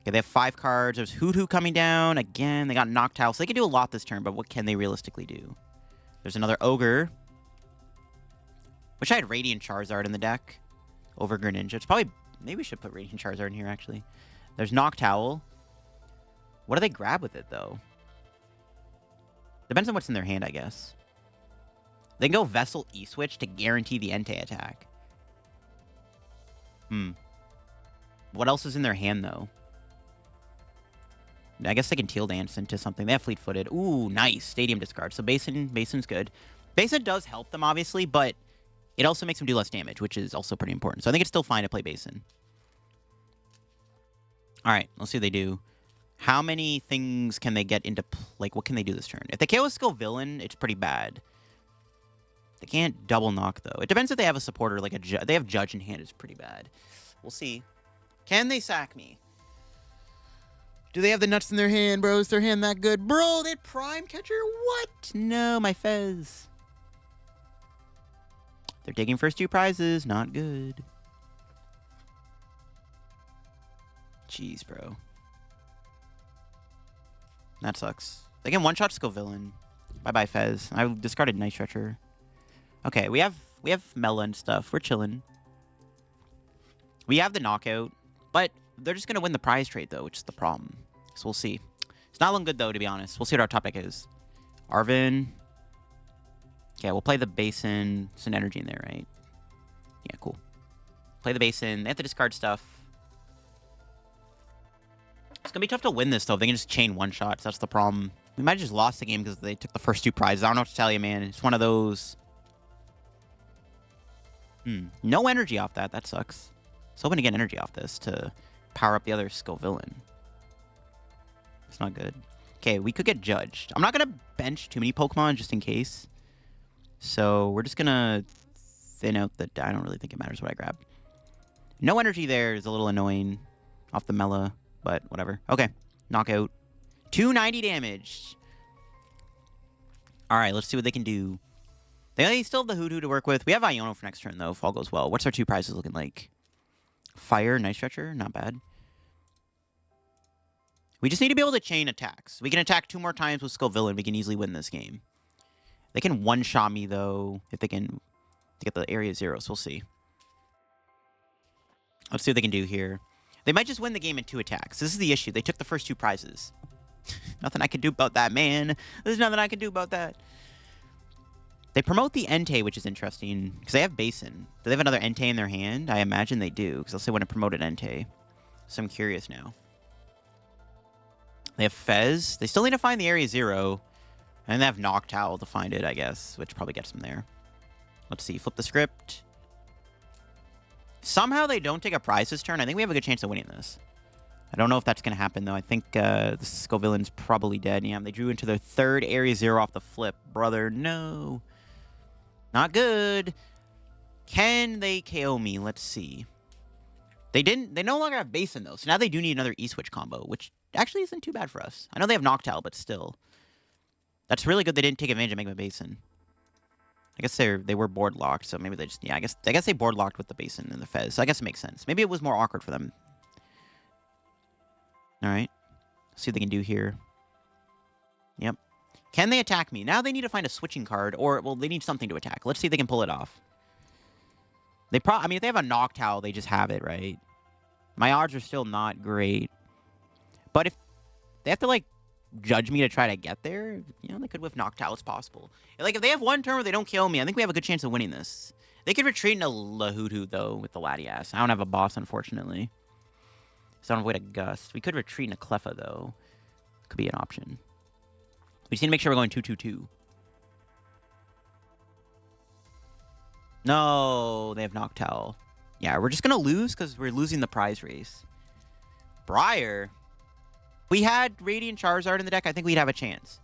Okay, they have 5 cards. There's Hoothoot coming down. Again, they got Noctowl. So they can do a lot this turn, but what can they realistically do? There's another Ogre. Wish I had Radiant Charizard in the deck over Greninja. It's probably... Maybe we should put Radiant Charizard in here, actually. There's Noctowl. What do they grab with it, though? Depends on what's in their hand, I guess. They can go Vessel E-Switch to guarantee the Entei attack. What else is in their hand, though? I guess they can Teal Dance into something. They have Fleet-Footed. Ooh, nice. Stadium discard. So Basin's good. Basin does help them, obviously, but it also makes them do less damage, which is also pretty important. So I think it's still fine to play Basin. All right, let's see what they do. How many things can they get into... Like, what can they do this turn? If they KO a Scovillain, it's pretty bad. They can't double knock, though. It depends if they have a supporter, like a... They have Judge in hand, it's pretty bad. We'll see. Can they sack me? Do they have the nuts in their hand, bro? Is their hand that good? Bro, they had Prime Catcher? What? No, my Fez. They're taking first 2 prizes. Not good. Jeez, bro. That sucks. They can one-shot Scovillain. Bye-bye, Fez. I discarded Night Stretcher. Okay, we have Mela and stuff. We're chilling. We have the knockout, but they're just going to win the prize trade, though, which is the problem. So we'll see. It's not looking good, though, to be honest. We'll see what our top deck is. Arven. Okay, we'll play the Basin. Some energy in there, right? Yeah, cool. Play the Basin. They have to discard stuff. It's going to be tough to win this, though. They can just chain one-shots. That's the problem. We might have just lost the game because they took the first 2 prizes. I don't know what to tell you, man. It's one of those... No energy off that. That sucks. I was hoping to get energy off this to power up the other Scovillain. It's not good. Okay, we could get judged. I'm not going to bench too many Pokemon just in case. So we're just going to thin out the... I don't really think it matters what I grab. No energy there is a little annoying off the Mela, but whatever. Okay, knockout. 290 damage. All right, let's see what they can do. They still have the Hoothoot to work with. We have Iono for next turn, though, if all goes well. What's our 2 prizes looking like? Fire, Night Stretcher, not bad. We just need to be able to chain attacks. We can attack 2 more times with Scovillain. We can easily win this game. They can one-shot me, though, if they can get the Area 0, so we'll see. Let's see what they can do here. They might just win the game in 2 attacks. This is the issue. They took the first 2 prizes. Nothing I can do about that, man. There's nothing I can do about that. They promote the Entei, which is interesting, because they have Basin. Do they have another Entei in their hand? I imagine they do, because they'll say when it promoted Entei. So I'm curious now. They have Fez. They still need to find the Area 0. And they have Noctowl to find it, I guess, which probably gets them there. Let's see. Flip the script. Somehow they don't take a prize this turn. I think we have a good chance of winning this. I don't know if that's going to happen, though. I think the Scovillain's probably dead. Yeah, they drew into their 3rd Area 0 off the flip. Brother, no. Not good. Can they KO me? Let's see. They no longer have Basin, though. So now they do need another E-Switch combo, which actually isn't too bad for us. I know they have Noctowl, but still. That's really good they didn't take advantage of Magma Basin. I guess they were board locked, so maybe they just... Yeah, I guess they board locked with the Basin and the Fez. So I guess it makes sense. Maybe it was more awkward for them. All right. Let's see what they can do here. Yep. Can they attack me? Now they need to find a switching card, or, well, they need something to attack. Let's see if they can pull it off. I mean, if they have a Noctowl, they just have it, right? My odds are still not great. But if they have to, like, judge me to try to get there, you know, they could whiff Noctowl. It's possible. Like, if they have one turn where they don't kill me, I think we have a good chance of winning this. They could retreat into Hoothoot, though, with the Latias. I don't have a boss, unfortunately. So I don't have a way to Gust. We could retreat into Cleffa, though. Could be an option. We just need to make sure we're going 2-2-2. No, they have Noctowl. Yeah, we're just going to lose because we're losing the prize race. Briar. If we had Radiant Charizard in the deck, I think we'd have a chance.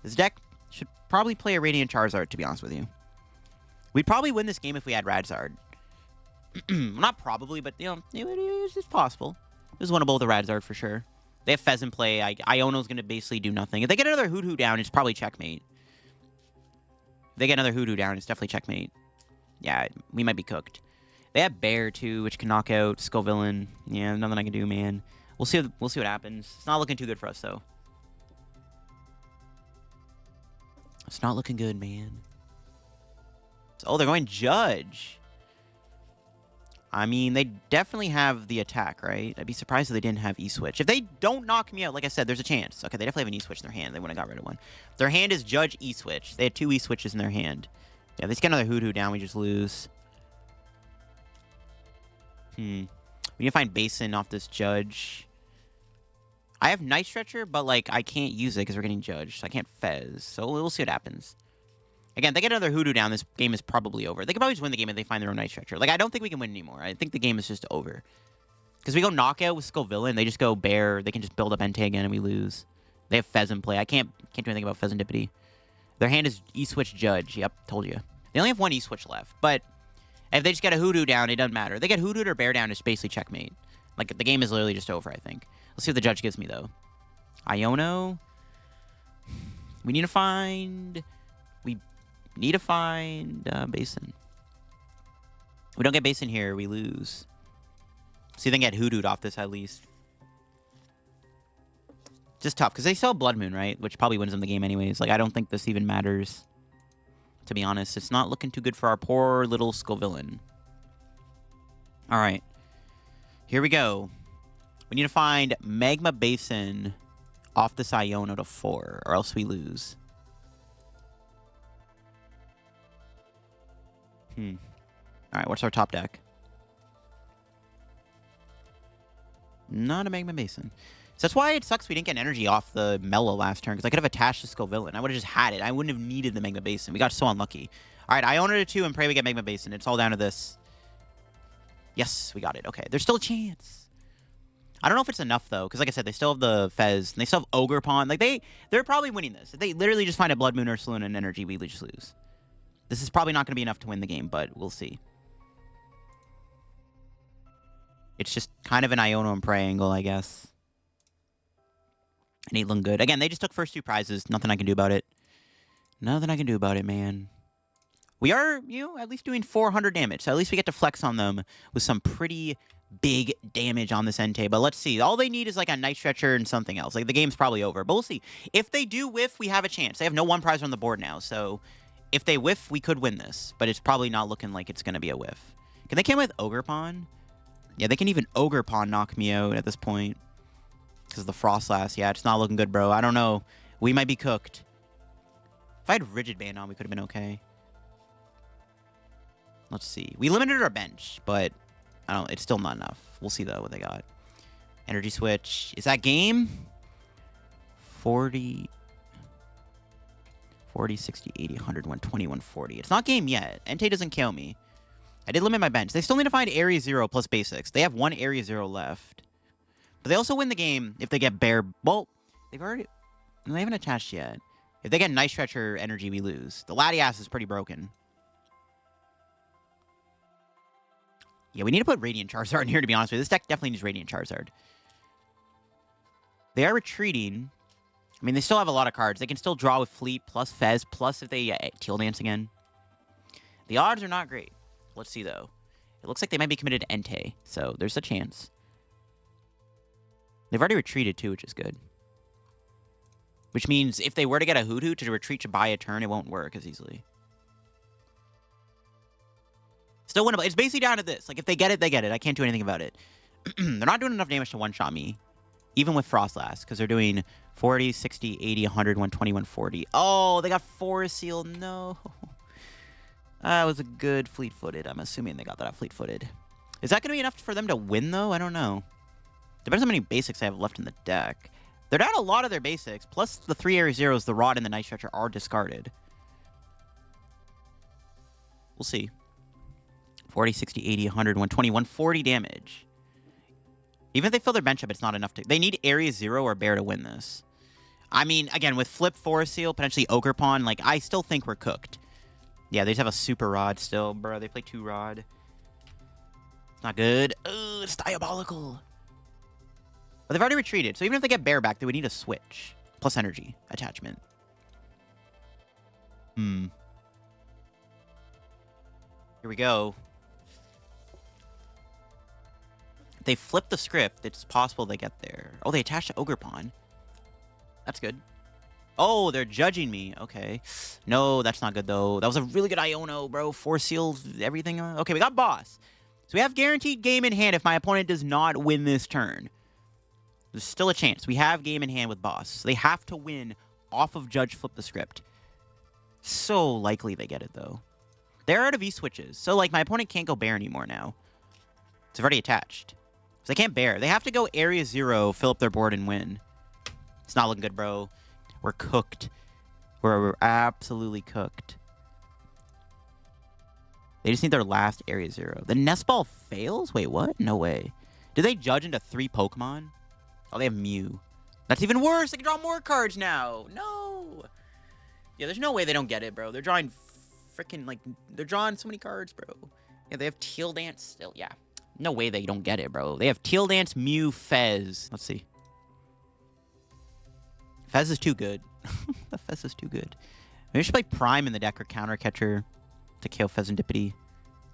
This deck should probably play a Radiant Charizard, to be honest with you. We'd probably win this game if we had Radzard. Not probably, but, you know, it's possible. It was winnable with a Radzard for sure. They have Fez in play. Iono's going to basically do nothing. If they get another Hoodoo down, it's probably checkmate. If they get another Hoodoo down, it's definitely checkmate. Yeah, we might be cooked. They have Bear, too, which can knock out Scovillan. Yeah, nothing I can do, man. We'll see what happens. It's not looking too good for us, though. It's not looking good, man. Oh, they're going Judge. I mean, they definitely have the attack, right? I'd be surprised if they didn't have E-Switch. If they don't knock me out, like I said, there's a chance. Okay, they definitely have an E-Switch in their hand. They wouldn't have got rid of one. Their hand is Judge E-Switch. They had 2 E-Switches in their hand. Yeah, they just get another Hoodoo down. We just lose. We need to find Basin off this Judge. I have Night Stretcher, but, like, I can't use it because we're getting Judged. So I can't Fez. So we'll see what happens. Again, if they get another Hoodoo down, this game is probably over. They could probably just win the game if they find their own Night Stretcher. Like, I don't think we can win anymore. I think the game is just over. Because we go Knockout with Scovillain, they just go Bear. They can just build up Entei again, and we lose. They have Fez in play. I can't do anything about Fezandipiti. Their hand is E-Switch Judge. Yep, told you. They only have 1 E-Switch left. But if they just get a Hoodoo down, it doesn't matter. If they get Hoodoo or Bear down, it's basically checkmate. Like, the game is literally just over, I think. Let's see what the Judge gives me, though. Iono. We need to find... Basin. We don't get Basin here, we lose. See if they can get Hoodooed off this at least. Just tough, because they still have Blood Moon, right? Which probably wins them the game anyways. Like, I don't think this even matters. To be honest, it's not looking too good for our poor little Scovillain. Alright. Here we go. We need to find Magma Basin off this Iono to 4, or else we lose. Alright, what's our top deck? Not a Magma Basin. So that's why it sucks we didn't get energy off the Mela last turn, because I could have attached to Scovillain. I would have just had it. I wouldn't have needed the Magma Basin. We got so unlucky. Alright, I own it at 2 and pray we get Magma Basin. It's all down to this. Yes, we got it. Okay, there's still a chance. I don't know if it's enough, though, because like I said, they still have the Fez, and they still have Ogre Pawn. Like, they're probably winning this. If they literally just find a Blood Moon or Saloon and energy, we just lose. This is probably not going to be enough to win the game, but we'll see. It's just kind of an Iono and Prey angle, I guess. And ain't looking good. Again, they just took first 2 prizes. Nothing I can do about it. Nothing I can do about it, man. We are, at least doing 400 damage. So at least we get to flex on them with some pretty big damage on this Entei. But let's see. All they need is like a Night Stretcher and something else. Like, the game's probably over. But we'll see. If they do whiff, we have a chance. They have no 1 prize on the board now, so... If they whiff, we could win this, but it's probably not looking like it's going to be a whiff. Can they come with Ogre Pawn? Yeah, they can even Ogre Pawn knock me out at this point. Because of the Froslass. Yeah, it's not looking good, bro. I don't know. We might be cooked. If I had Rigid Band on, we could have been okay. Let's see. We limited our bench, but I don't. It's still not enough. We'll see, though, what they got. Energy Switch. Is that game? 40... 40, 60, 80, 100, 120, 140. It's not game yet. Entei doesn't kill me. I did limit my bench. They still need to find Area 0 plus basics. They have 1 Area 0 left. But they also win the game if they get Bear... Well, they haven't attached yet. If they get Night Stretcher energy, we lose. The Latias is pretty broken. Yeah, we need to put Radiant Charizard in here, to be honest with you. This deck definitely needs Radiant Charizard. They are retreating... I mean, they still have a lot of cards. They can still draw with Fleet, plus Fez, plus if they Teal Dance again. The odds are not great. Let's see, though. It looks like they might be committed to Entei, so there's a chance. They've already retreated, too, which is good. Which means if they were to get a Hoodoo to retreat to buy a turn, it won't work as easily. Still winnable. It's basically down to this. Like, if they get it, they get it. I can't do anything about it. They're not doing enough damage to one-shot me. Even with Froslass, because they're doing 40, 60, 80, 100, 120, 140. Oh, they got Forest Seal. No. That was a good fleet-footed. I'm assuming they got that fleet-footed. Is that going to be enough for them to win, though? I don't know. Depends on how many basics I have left in the deck. They're down a lot of their basics. Plus, the 3 Area Zeros, the Rod, and the Night Stretcher are discarded. We'll see. 40, 60, 80, 100, 120, 140 damage. Even if they fill their bench up, it's not enough to... They need Area 0 or Bear to win this. I mean, again, with Flip, Forest Seal, potentially Ogerpon, like, I still think we're cooked. Yeah, they just have a Super Rod still, bro. They play 2 Rod. It's not good. Ugh, it's diabolical. But they've already retreated, so even if they get Bear back, they would need a switch. Plus energy attachment. Here we go. If they flip the script, it's possible they get there. Oh, they attach to Ogerpon. That's good. Oh, they're judging me. Okay. No, that's not good, though. That was a really good Iono, bro. 4 seals, everything. Okay, we got boss. So we have guaranteed game in hand if my opponent does not win this turn. There's still a chance. We have game in hand with boss. So they have to win off of Judge Flip the script. So likely they get it, though. They're out of E-switches. So, like, my opponent can't go Bear anymore now. It's already attached. So they can't Bear. They have to go Area 0, fill up their board, and win. It's not looking good, bro. We're cooked. We're absolutely cooked. They just need their last Area 0. The Nest Ball fails? Wait, what? No way. Did they judge into 3 Pokemon? Oh, they have Mew. That's even worse. They can draw more cards now. No. Yeah, there's no way they don't get it, bro. They're drawing freaking, like, they're drawing so many cards, bro. Yeah, they have Teal Dance still. Yeah. No way they don't get it, bro. They have Teal Dance, Mew, Fez. Let's see. Fez is too good. The Fez is too good. Maybe we should play Prime in the deck or Counter Catcher to kill Fezandipiti.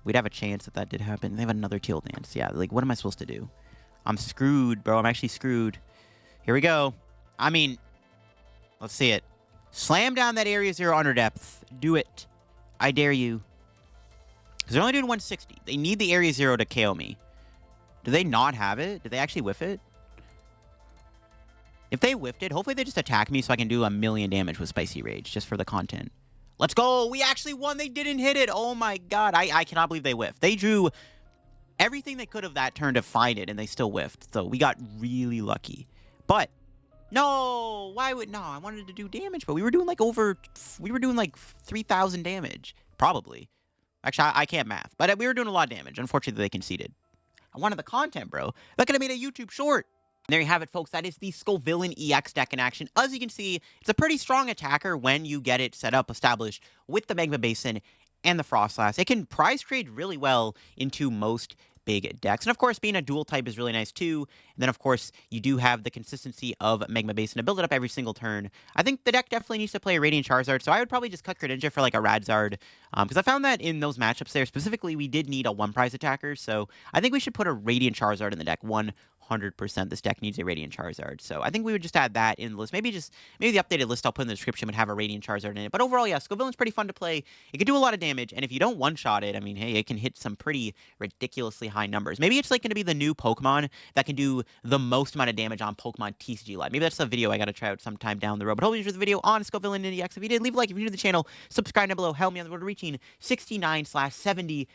We'd have a chance if that did happen. They have another Teal Dance. Yeah, like, what am I supposed to do? I'm screwed, bro. I'm actually screwed. Here we go. I mean, let's see it. Slam down that Area 0 under depth. Do it. I dare you. Because they're only doing 160. They need the Area 0 to KO me. Do they not have it? Did they actually whiff it? If they whiffed it, hopefully they just attack me so I can do 1,000,000 damage with Spicy Rage, just for the content. Let's go! We actually won! They didn't hit it! Oh my god, I cannot believe they whiffed. They drew everything they could have that turn to find it, and they still whiffed. So we got really lucky. But, no! Why would... No, I wanted to do damage, but we were doing like over... We were doing like 3,000 damage. Probably. Actually, I can't math. But we were doing a lot of damage. Unfortunately, they conceded. I wanted the content, bro. That could have made a YouTube short. There you have it, folks. That is the Scovillan EX deck in action. As you can see, it's a pretty strong attacker when you get it set up, established with the Magma Basin and the Froslass. It can prize trade really well into most big decks. And of course, being a dual type is really nice too. And then of course, you do have the consistency of Magma Basin to build it up every single turn. I think the deck definitely needs to play a Radiant Charizard, so I would probably just cut Greninja for like a Radzard. Because I found that in those matchups there, specifically, we did need a 1-prize attacker. So I think we should put a Radiant Charizard in the deck. 100%. This deck needs a Radiant Charizard. So I think we would just add that in the list. Maybe the updated list I'll put in the description would have a Radiant Charizard in it. But overall, yeah, Scovillan's pretty fun to play. It can do a lot of damage, and if you don't one-shot it, I mean, hey, it can hit some pretty ridiculously high numbers. Maybe it's like going to be the new Pokemon that can do the most amount of damage on Pokemon TCG Live. Maybe that's a video I got to try out sometime down the road. But hope you enjoyed the video on Scovillan EX. If you did, leave a like. If you're new to the channel, subscribe down below. Help me on the road to reaching 69/70,000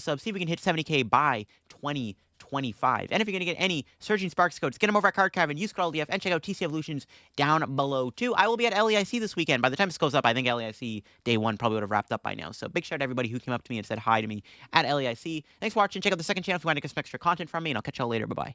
subs. See if we can hit 70K by 2025. And if you're going to get any Surging Sparks codes, get them over at Card Cavern, use code LDF, and check out TC Evolutions down below too. I will be at LEIC this weekend. By the time this goes up, I think LEIC Day 1 probably would have wrapped up by now. So big shout out to everybody who came up to me and said hi to me at LEIC. Thanks for watching. Check out the second channel if you want to get some extra content from me, and I'll catch y'all later. Bye-bye.